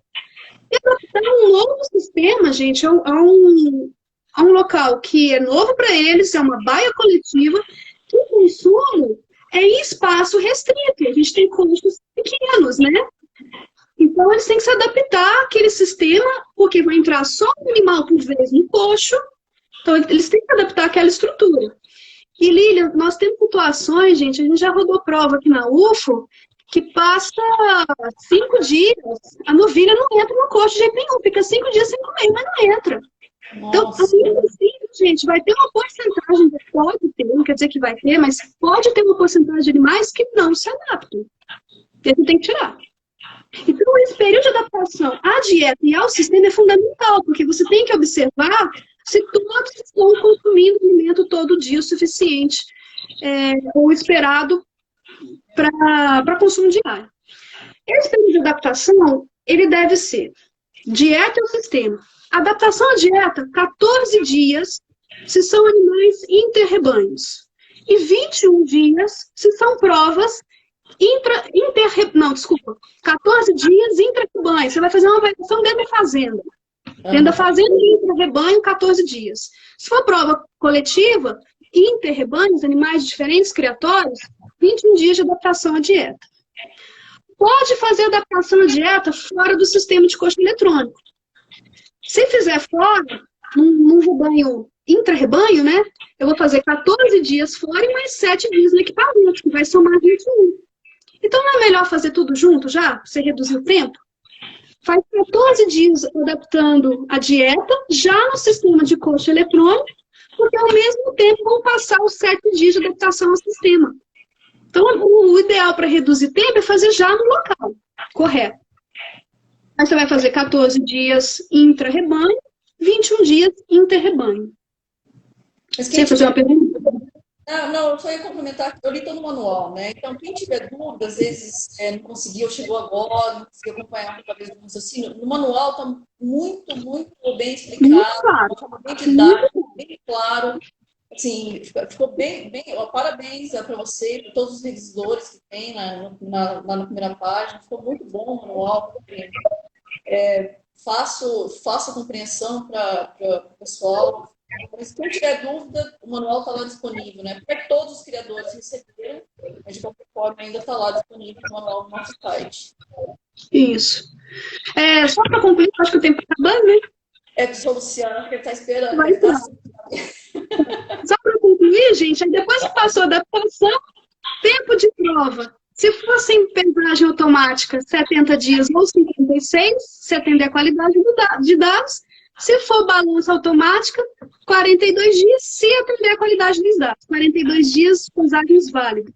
e adaptar um novo sistema, gente, a um local que é novo para eles, é uma baia coletiva, que o consumo é em espaço restrito. A gente tem custos pequenos, né? Então, eles têm que se adaptar àquele sistema, porque vai entrar só um animal por vez no coxo. Então, eles têm que adaptar àquela estrutura. E, Lília, nós temos situações, gente, a gente já rodou prova aqui na UFO, que passa 5 dias, a novilha não entra no coxo de jeito nenhum, fica 5 dias sem comer, mas não entra. Então, assim, gente, vai ter uma porcentagem, pode ter, não quer dizer que vai ter, mas pode ter uma porcentagem de animais que não se adaptam. Esse tem que tirar. Então, esse período de adaptação à dieta e ao sistema é fundamental, porque você tem que observar se todos estão consumindo alimento todo dia o suficiente ou esperado para consumo diário. Esse período de adaptação, ele deve ser dieta ao sistema. Adaptação à dieta, 14 dias, se são animais interrebanhos. E 21 dias, se são provas 14 dias intra-rebanho. Você vai fazer uma avaliação dentro da fazenda. Dentro da fazenda e intra-rebanho, 14 dias. Se for prova coletiva, inter-rebanhos, animais diferentes, criatórios, 21 dias de adaptação à dieta. Pode fazer adaptação à dieta fora do sistema de coxo eletrônico. Se fizer fora, num rebanho, intra-rebanho, né? Eu vou fazer 14 dias fora e mais 7 dias no equipamento, que vai somar 21. Então, não é melhor fazer tudo junto já? Você reduzir o tempo? Faz 14 dias adaptando a dieta, já no sistema de coxo eletrônico, porque ao mesmo tempo vão passar os 7 dias de adaptação ao sistema. Então, o ideal para reduzir tempo é fazer já no local, correto. Aí você vai fazer 14 dias intra-rebanho, 21 dias inter-rebanho. Você ia fazer uma pergunta? Não, eu só ia complementar, eu li todo o manual, né? Então, quem tiver dúvida, às vezes não conseguiu, chegou agora, não conseguiu acompanhar talvez o raciocínio, no manual está muito, muito bem explicado, claro. de forma bem didática, bem claro. Assim, ficou bem, ó, parabéns para você, para todos os revisores que tem lá na primeira página, ficou muito bom o manual. Faço a compreensão para o pessoal, Mas quem tiver dúvida, o manual está lá disponível, né? Para todos os criadores receberam, mas de qualquer forma ainda está lá disponível o manual no nosso site. Isso. Só para concluir, acho que o tempo está acabando, né? É que o Luciano, acho que ele está esperando. Vai Ele tá... Só para concluir, gente, aí depois que passou a adaptação, tempo de prova. Se fosse em pesagem automática, 70 dias ou 56, se atender a qualidade de dados. Se for balança automática, 42 dias, se atender a qualidade dos dados. 42 dias, pesagens válidas.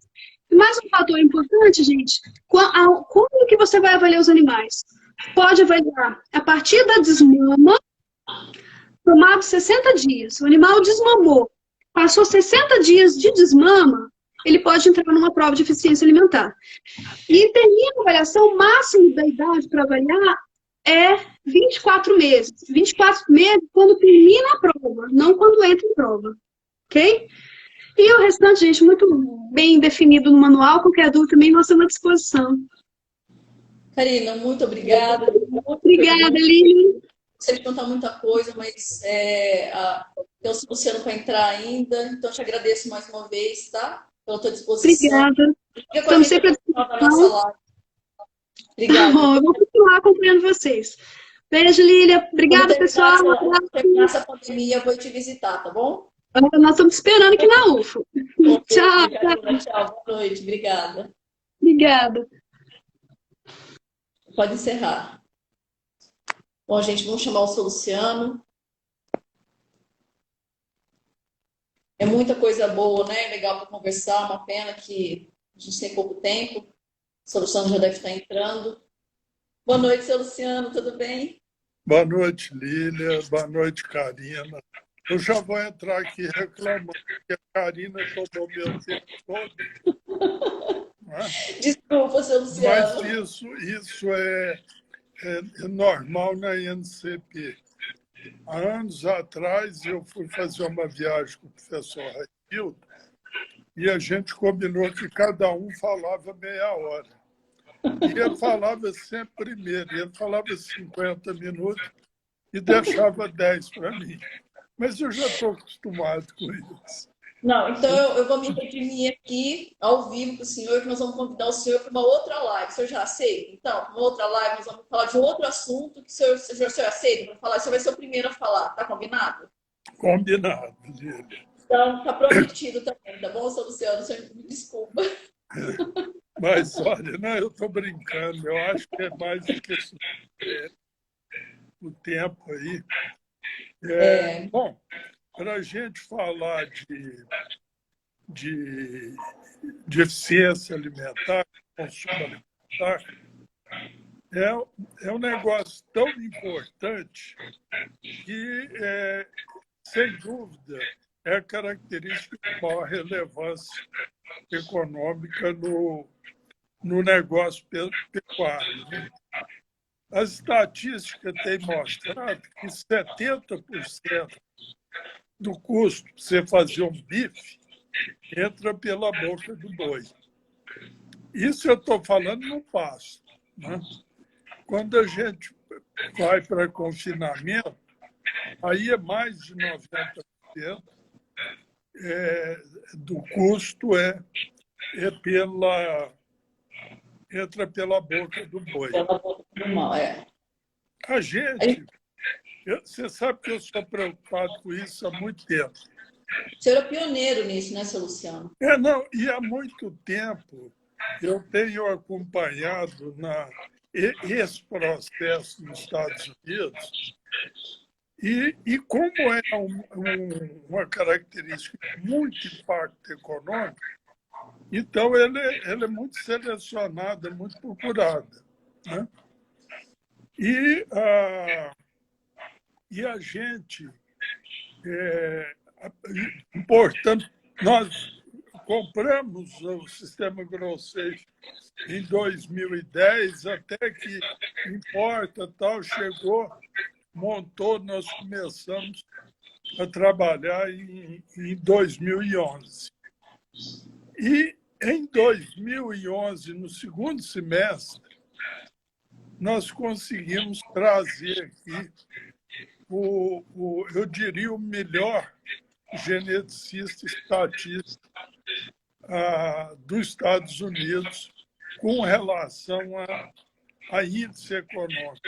E mais um fator importante, gente, como que você vai avaliar os animais? Pode avaliar a partir da desmama, tomado 60 dias. O animal desmamou, passou 60 dias de desmama, ele pode entrar numa prova de eficiência alimentar. E termina a avaliação, o máximo da idade para avaliar é 24 meses. 24 meses quando termina a prova, não quando entra em prova. Ok? E o restante, gente, muito bem definido no manual. Qualquer dúvida também nós estamos à disposição. Karina, muito obrigada. Obrigada, Lili. Você me contar muita coisa, mas tem o Luciano para entrar ainda, então te agradeço mais uma vez, tá? Pela tua disposição. Obrigada. Estamos sempre à disposição. Obrigada. Eu vou continuar acompanhando vocês. Beijo, Lília. Obrigada, pessoal. Quando terminar essa pandemia, eu vou te visitar, tá bom? Nós estamos esperando aqui na UFO. Tchau. Tchau, boa noite. Obrigada. Obrigada. Pode encerrar. Bom, gente, vamos chamar o seu Luciano. É muita coisa boa, né? Legal para conversar. Uma pena que a gente tem pouco tempo. O seu Luciano já deve estar entrando. Boa noite, seu Luciano. Tudo bem? Boa noite, Lília. Boa noite, Karina. Eu já vou entrar aqui reclamando que a Karina tomou meu tempo todo. Desculpa, seu Luciano. Mas isso é normal na INCP. Há anos atrás, eu fui fazer uma viagem com o professor Raildo e a gente combinou que cada um falava meia hora. E ele falava sempre primeiro, ele falava 50 minutos e deixava 10 para mim. Mas eu já estou acostumado com isso. Não, então eu vou me redimir aqui, ao vivo, com o senhor, que nós vamos convidar o senhor para uma outra live. O senhor já aceita? Então, uma outra live, nós vamos falar de outro assunto que o senhor aceita para falar. O senhor vai ser o primeiro a falar, tá combinado? Combinado, Lília. Então, está prometido também, tá bom, seu Luciano? O senhor me desculpa. Mas, olha, não, eu estou brincando. Eu acho que é mais do que o tempo aí. Bom, para a gente falar de eficiência alimentar, consumo alimentar, é um negócio tão importante que, sem dúvida, é a característica de maior relevância econômica no negócio pecuário. Né? As estatísticas têm mostrado que 70% do custo para você fazer um bife entra pela boca do boi. Isso eu estou falando no pasto. Né? Quando a gente vai para confinamento, aí é mais de 90% do custo entra pela boca do boi. Pela boca do mal, A gente, você sabe que eu sou preocupado com isso há muito tempo. O senhor é pioneiro nisso, né, seu Luciano? Não, e há muito tempo eu tenho acompanhado esse processo nos Estados Unidos e como é uma característica de muito impacto econômico, então ele é muito selecionada, muito procurada. Né? E a gente, portanto, nós compramos o sistema grosseiro em 2010, até que importa, tal, chegou, montou, nós começamos a trabalhar em 2011. E em 2011, no segundo semestre, nós conseguimos trazer aqui eu diria, o melhor geneticista estatista dos Estados Unidos com relação a índice econômico.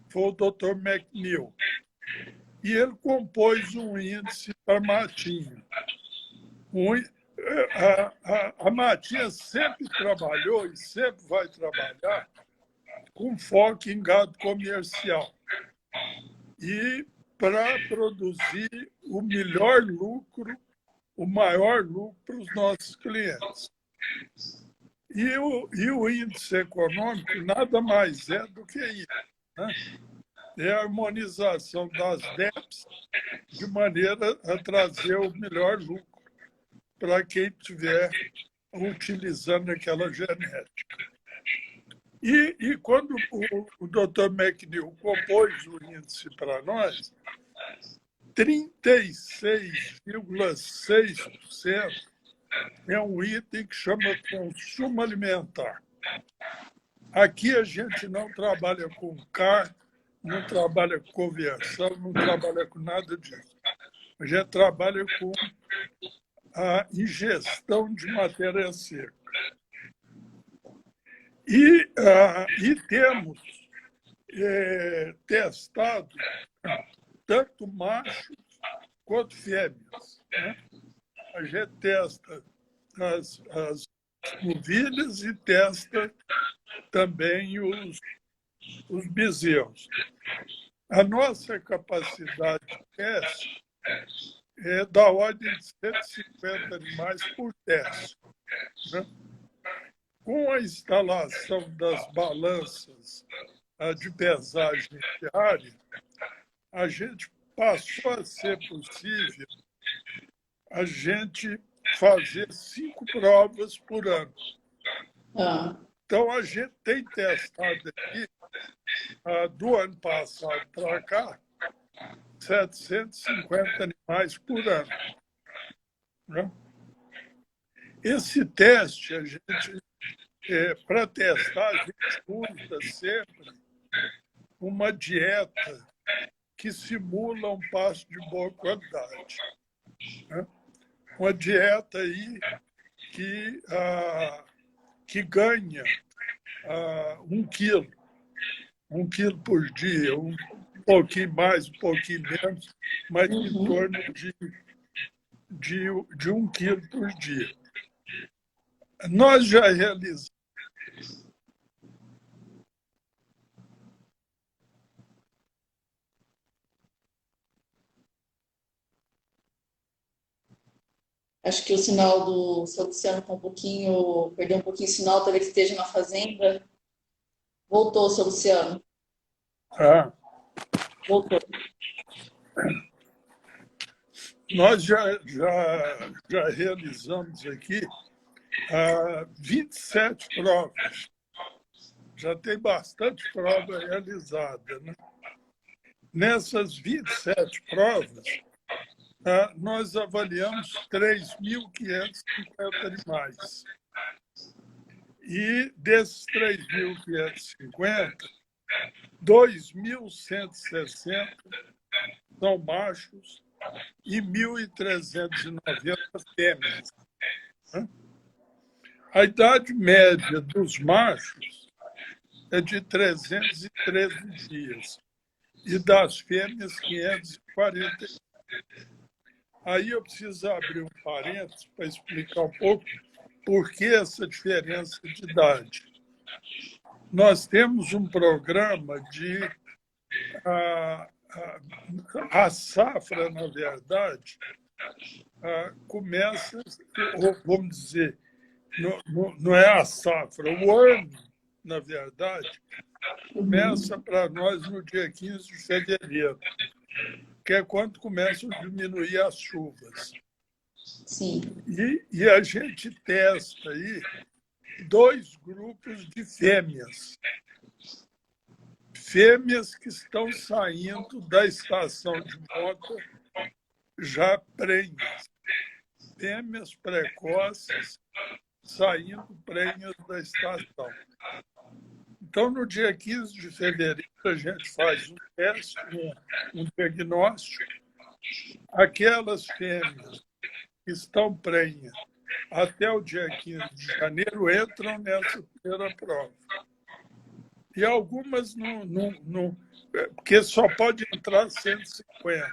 Foi o Dr. McNeil. E ele compôs um índice para Matinha. A Matinha sempre trabalhou e sempre vai trabalhar com foco em gado comercial e para produzir o melhor lucro, o maior lucro para os nossos clientes. E o índice econômico nada mais é do que isso, né? É a harmonização das DEPs de maneira a trazer o melhor lucro para quem estiver utilizando aquela genética. E quando o Dr. McNeil compôs o índice para nós, 36,6% é um item que chama consumo alimentar. Aqui a gente não trabalha com carne, não trabalha com conversão, não trabalha com nada disso. A gente trabalha com a ingestão de matéria seca. E temos testado tanto machos quanto fêmeas, né? A gente testa as novilhas e testa também os bezerros. A nossa capacidade de teste é da ordem de 150 animais por teste, né? Com a instalação das balanças de pesagem diária, a gente passou a ser possível a gente fazer 5 provas por ano. Então, a gente tem testado aqui, do ano passado para cá, 750 animais por ano, né? Esse teste, a gente, para testar, a gente usa sempre uma dieta que simula um pasto de boa qualidade, né? Uma dieta aí que ganha 1 quilo. 1 quilo por dia, um pouquinho mais, um pouquinho menos, mas em torno de 1 quilo por dia. Nós já realizamos. Acho que o sinal do seu Luciano está perdeu um pouquinho o sinal, talvez esteja na fazenda. Voltou, seu Luciano. Voltou. Nós já realizamos aqui 27 provas. Já tem bastante prova realizada, né? Nessas 27 provas, nós avaliamos 3.550 animais. E desses 3.550, 2.160 são machos e 1.390 fêmeas. A idade média dos machos é de 313 dias e das fêmeas 540. Aí eu preciso abrir um parênteses para explicar um pouco por que essa diferença de idade. Nós temos um programa de... A safra, na verdade, começa, ou vamos dizer, não é a safra, o ano, na verdade, começa para nós no dia 15 de fevereiro, que é quando começam a diminuir as chuvas. Sim. E a gente testa aí 2 grupos de fêmeas. Fêmeas que estão saindo da estação de monta já prenhas. Fêmeas precoces saindo prenhas da estação. Então, no dia 15 de fevereiro, a gente faz um teste, um diagnóstico. Aquelas fêmeas que estão prenhas até o dia 15 de janeiro entram nessa primeira prova. E algumas não, porque só pode entrar 150.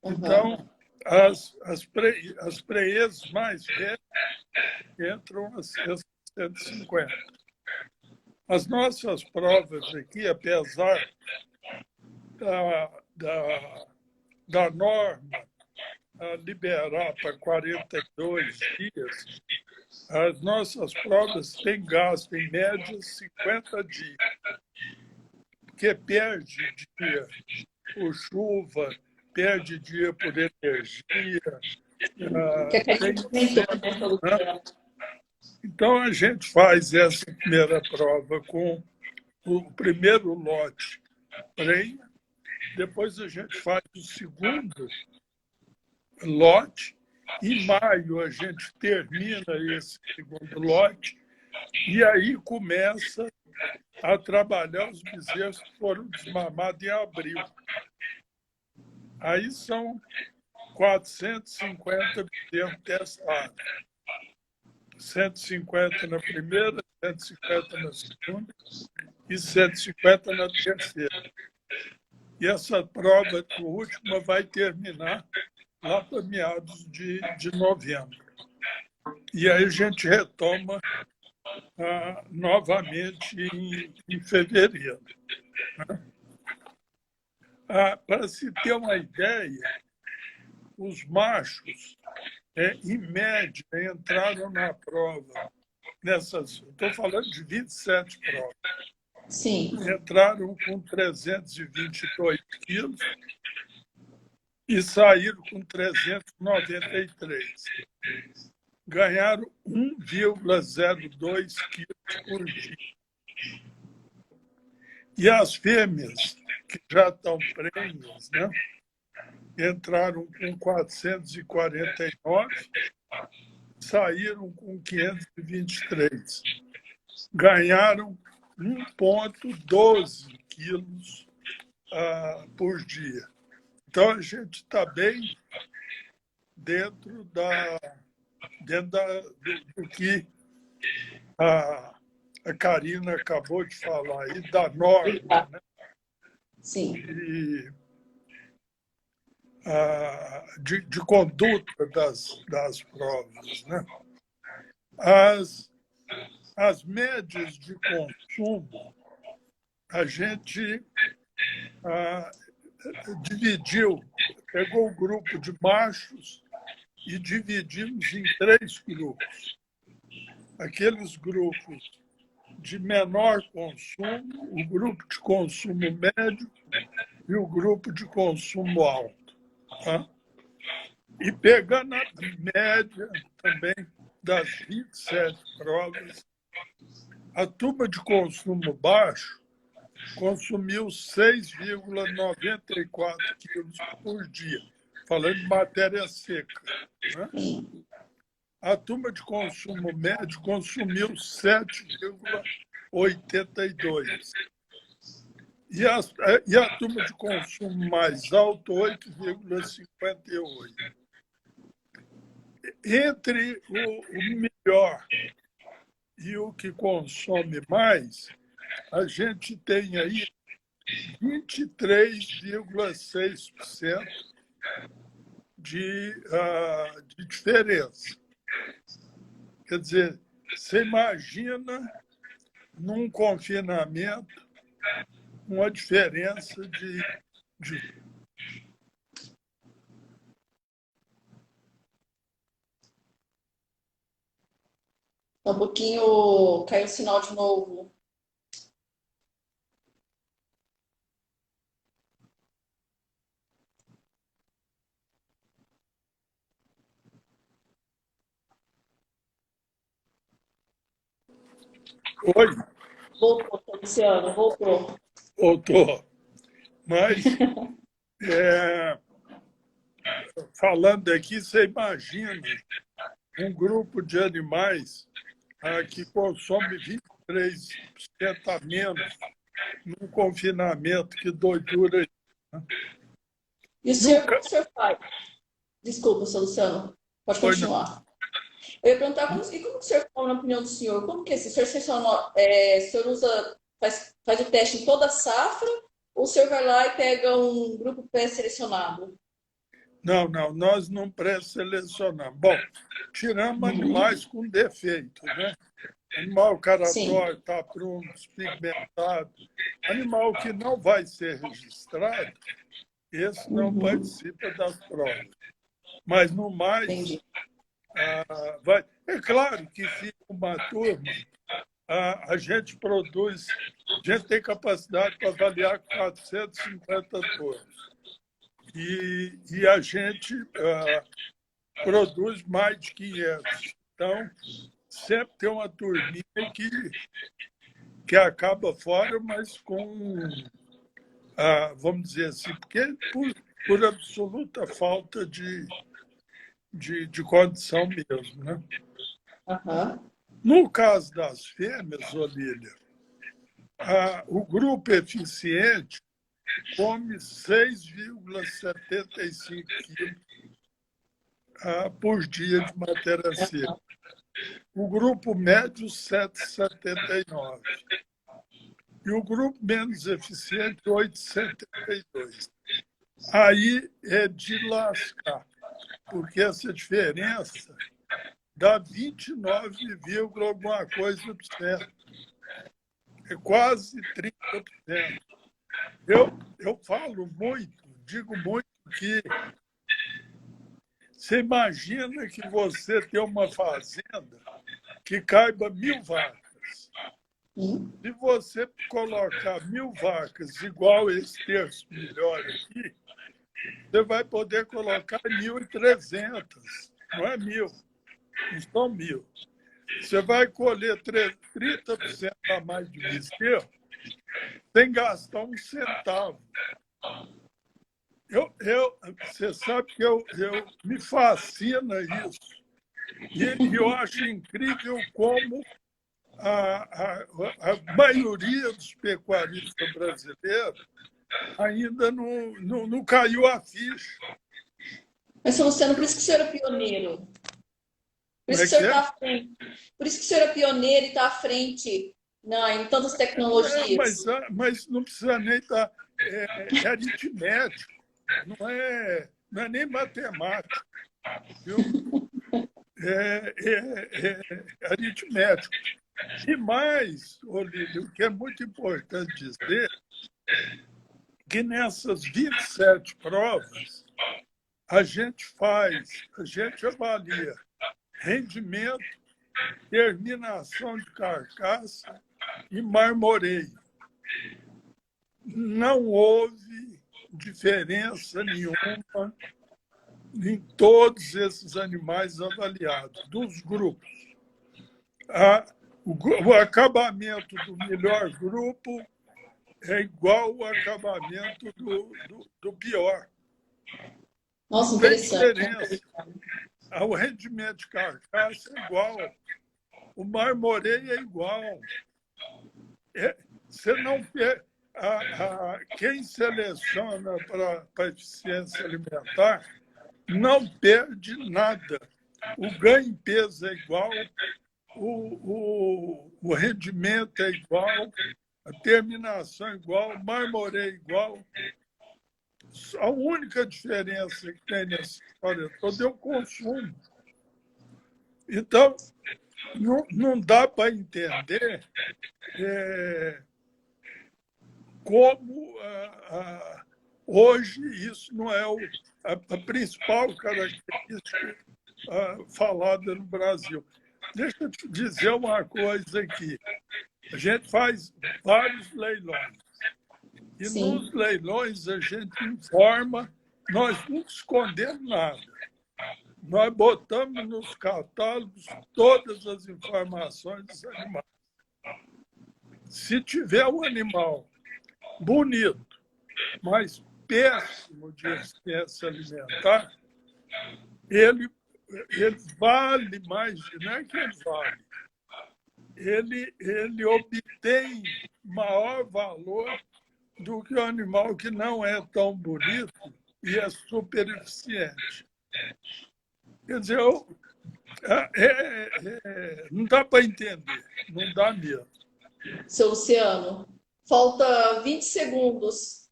Então, as prenhas mais velhas entram a 150. As nossas provas aqui, apesar da norma liberar para 42 dias, as nossas provas têm gasto, em média, 50 dias, porque perde dia por chuva, perde dia por energia. Então, a gente faz essa primeira prova com o primeiro lote prenha, depois a gente faz o segundo lote, em maio a gente termina esse segundo lote, e aí começa a trabalhar os bezerros que foram desmamados em abril. Aí são 450 bezerros testados. 150 na primeira, 150 na segunda e 150 na terceira. E essa prova, a última, vai terminar lá para meados de novembro. E aí a gente retoma novamente em fevereiro. Para se ter uma ideia, os machos, em média, entraram na prova, estou falando de 27 provas, Sim. entraram com 322 quilos e saíram com 393. Ganharam 1,02 quilos por dia. E as fêmeas, que já estão prenhas, né, entraram com 449, saíram com 523. Ganharam 1,12 quilos por dia. Então, a gente está bem dentro do que a Karina acabou de falar, aí, da norma, né? Sim. De conduta das provas, né? As médias de consumo, a gente dividiu, pegou o grupo de machos e dividimos em 3 grupos. Aqueles grupos de menor consumo, o grupo de consumo médio e o grupo de consumo alto. Tá? E pegando a média também das 27 provas, a turma de consumo baixo consumiu 6,94 quilos por dia, falando de matéria seca. Né? A turma de consumo médio consumiu 7,82. E a turma de consumo mais alto, 8,58. Entre o melhor e o que consome mais, a gente tem aí 23,6% de diferença. Quer dizer, você imagina, num confinamento, uma diferença de... Um pouquinho, caiu o sinal de novo. Oi? Voltou, Luciano, voltou. Voltou. Mas, falando aqui, você imagina um grupo de animais que consome 3% a menos num confinamento que doidura. E o senhor, como o senhor faz? Desculpa, seu Luciano, pode Foi, não. continuar. Eu ia perguntar, como que o senhor come, na opinião do senhor? Como que é? O senhor seleciona, o senhor faz o teste em toda a safra, ou o senhor vai lá e pega um grupo pré-selecionado? Não, nós não pré-selecionamos. Bom, tiramos animais com defeito, né? Animal caratório, taprunus, pigmentado. Animal que não vai ser registrado, esse não participa das provas. Mas, no mais, vai. É claro que fica uma turma, a gente produz, a gente tem capacidade para avaliar 450 turmas. E a gente produz mais de 500. Então, sempre tem uma turminha que acaba fora, mas com, vamos dizer assim, porque por absoluta falta de condição mesmo. Né? No caso das fêmeas, Olília, o grupo eficiente come 6,75 quilos por dia de matéria seca. O grupo médio, 7,79. E o grupo menos eficiente, 8,72. Aí é de lascar, porque essa diferença dá 29, alguma coisa por cento. É quase 30%. Eu falo muito, digo muito que você imagina que você tem uma fazenda que caiba 1.000 vacas. Se você colocar 1.000 vacas igual esse terço melhor aqui, você vai poder colocar 1.300, não é 1.000, não são 1.000. Você vai colher 30% a mais de bezerro sem gastar um centavo. Você sabe que me fascina isso. E eu acho incrível como a maioria dos pecuaristas brasileiros ainda não caiu a ficha. Mas, Luciano, por isso que o senhor é pioneiro. Por isso que o senhor está à frente. Por isso que o senhor é pioneiro e está à frente em tantas tecnologias. Mas não precisa nem estar... É aritmético, não é nem matemático. Viu? É aritmético. E mais, Olívio, o que é muito importante dizer, que nessas 27 provas, a gente avalia rendimento, terminação de carcaça e marmoreio. Não houve diferença nenhuma em todos esses animais avaliados, dos grupos. O acabamento do melhor grupo é igual ao acabamento do pior. Nossa, não tem interessante. diferença. O rendimento de carcaça é igual. O marmoreio é igual. Você não quem seleciona para eficiência alimentar não perde nada. O ganho em peso é igual, o rendimento é igual, a terminação é igual, o marmoreio é igual. A única diferença que tem nessa história toda é o consumo. Então, não dá para entender como hoje isso não é a principal característica falada no Brasil. Deixa eu te dizer uma coisa aqui. A gente faz vários leilões. E Sim. nos leilões a gente informa, nós não escondemos nada. Nós botamos nos catálogos todas as informações dos animais. Se tiver um animal bonito, mas péssimo de eficiência alimentar, ele vale mais, não é que ele vale. ele obtém maior valor do que o animal que não é tão bonito e é super eficiente. Quer dizer, não dá para entender, não dá mesmo. Seu Luciano, falta 20 segundos.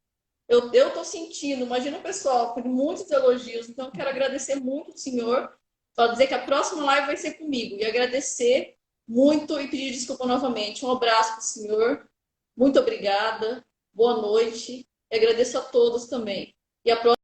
Eu estou sentindo, imagina o pessoal, por muitos elogios, então quero agradecer muito o senhor, só dizer que a próxima live vai ser comigo, e agradecer muito e pedir desculpa novamente. Um abraço para o senhor, muito obrigada, boa noite, e agradeço a todos também. E a próxima